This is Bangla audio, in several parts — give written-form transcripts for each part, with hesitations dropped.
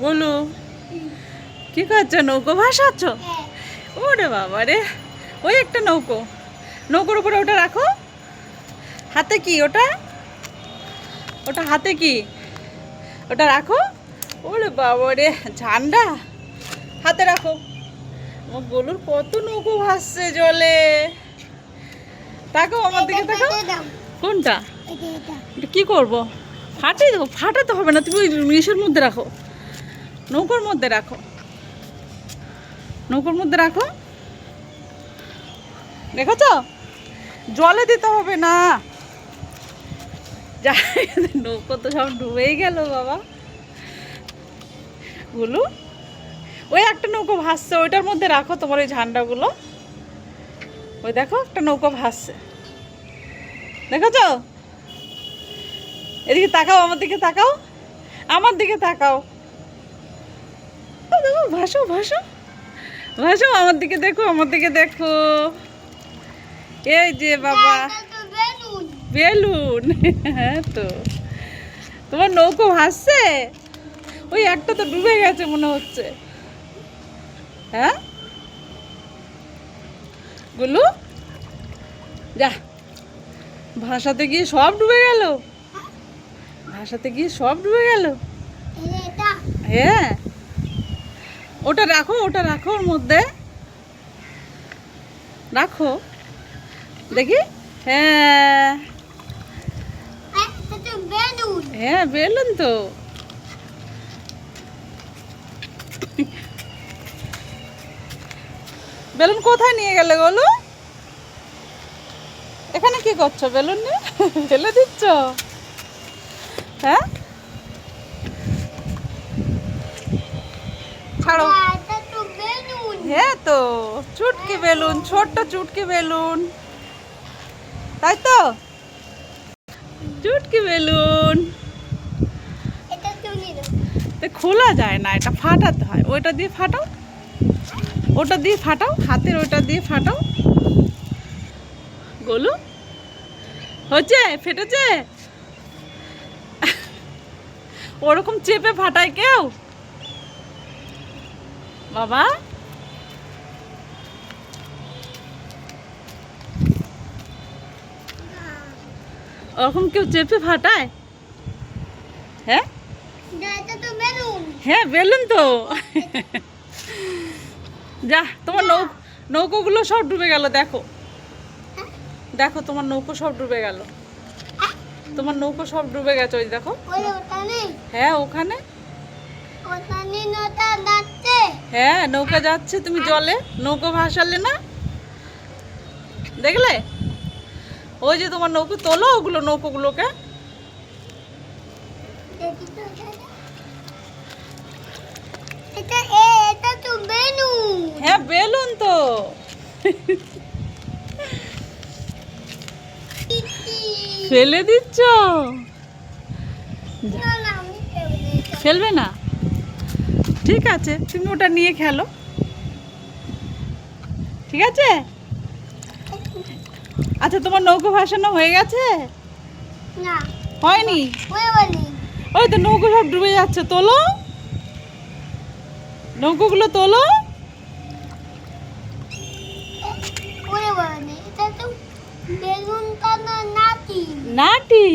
বলু কি করছো? নৌকো ভাসাচ্ছ? ওরে বাবা রে, ওই একটা নৌকো, নৌকোর উপরে ওটা রাখো। হাতে কি ওটা? ওটা হাতে কি? ওটা রাখো। ওরে বাবা রে, ঝান্ডা হাতে রাখো। আমার বলুর কত নৌকো ভাসছে জলে। তাকাও আমার দিকে, তাকাও। কোনটা? এটা কি করবো? ফাটিয়ে দেবো? ফাটাতে হবে না, তুমি ওই ইসের মধ্যে রাখো, নৌকোর মধ্যে রাখো, নৌকোর মধ্যে রাখো। দেখেছ, জলে দিতে হবে না। নৌকো তো সব ডুবেই গেল বাবা। গুলো ওই একটা নৌকো ভাসছে, ওইটার মধ্যে রাখো তোমার ওই ঝান্ডাগুলো। ওই দেখো একটা নৌকো ভাসছে, দেখেছ? এদিকে তাকাও, আমার দিকে তাকাও, আমার দিকে তাকাও। দেখো ভাসো ভাসো ভাসো, আমার দিকে দেখো, আমার দিকে দেখো। এই যে বাবা বেলুন। হ্যাঁ তো, তোমার নৌকো ভাসছে। ওই একটা তো ডুবে গেছে মনে হচ্ছে। হ্যাঁ গুলু, যা, ভাসাতে গিয়ে সব ডুবে গেল, ভাসাতে গিয়ে সব ডুবে গেল। হ্যাঁ ওটা রাখো, ওটা রাখো, ওর মধ্যে রাখো দেখি। হ্যাঁ হ্যাঁ বেলুন তো। বেলুন কোথায় নিয়ে গেলে বলো? এখানে কি করছো? বেলুন নিয়ে ফেলে দিচ্ছ? হ্যাঁ ছাড়ো। হ্যাঁ তো, চুটকি বেলুন, ছোট্ট চুটকি বেলুন, তাই তো? চুটকি বেলুন খোলা যায় না, এটা ফাটাতে হয়। ওইটা দিয়ে ফাটাও, ওটা দিয়ে ফাটাও, হাতের ওইটা দিয়ে ফাটাও। গোলু হচ্ছে, ফেটেছে? ওরকম চেপে ফাটায় কেউ বাবা? ওরকম কেউ চেপে ফাটায়? হ্যাঁ হ্যাঁ বেলুন তো। যা, তোমার নৌকোগুলো সব ডুবে গেল। দেখো দেখো, তোমার নৌকো সব ডুবে গেল, তোমার নৌকো সব ডুবে গেছে। ওই দেখো। হ্যাঁ ওখানে, হ্যাঁ নৌকা যাচ্ছে। তুমি জলে নৌকো ভাসালে না, দেখলে? ওই যে তোমার নৌকো, তোলো ওগুলো, নৌকোগুলোকে। হ্যাঁ বেলুন তো। ফেলে দিচ্ছ? ফেলবে না? ঠিক আছে, তুমি ওটা নিয়ে খেলো, ঠিক আছে? আচ্ছা, তোমার নৌকো ভাসানো হয়ে গেছে? হয়নি? ওই তো নৌকো সব ডুবে যাচ্ছে, তোলো নৌকোগুলো, তোলো। নাটি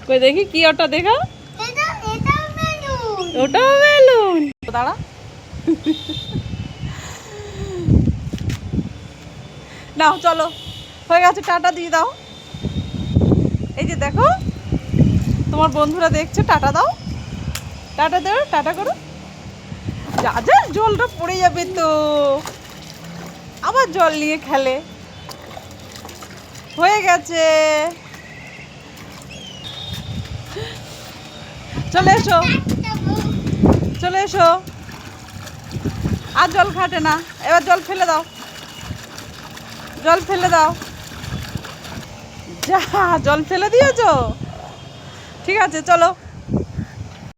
কই দেখি কি ওটা, দেখা। ওটাও বেলুন। দাঁড়া, নাও চলো, হয়ে গেছে, টাটা দিয়ে দাও। এই যে দেখো, তোমার বন্ধুরা দেখছে, টাটা দাও, টাটা দাও, টাটা করো। যা যা, জলটা পড়ে যাবে তো, আবার জল নিয়ে খেলে। হয়ে গেছে, চলে এসো, চলে এসো। আর জল খাটে না, এবার জল ফেলে দাও, জল ফেলে দাও। যা, জল ফেলে দিয়েছো? ঠিক আছে চলো।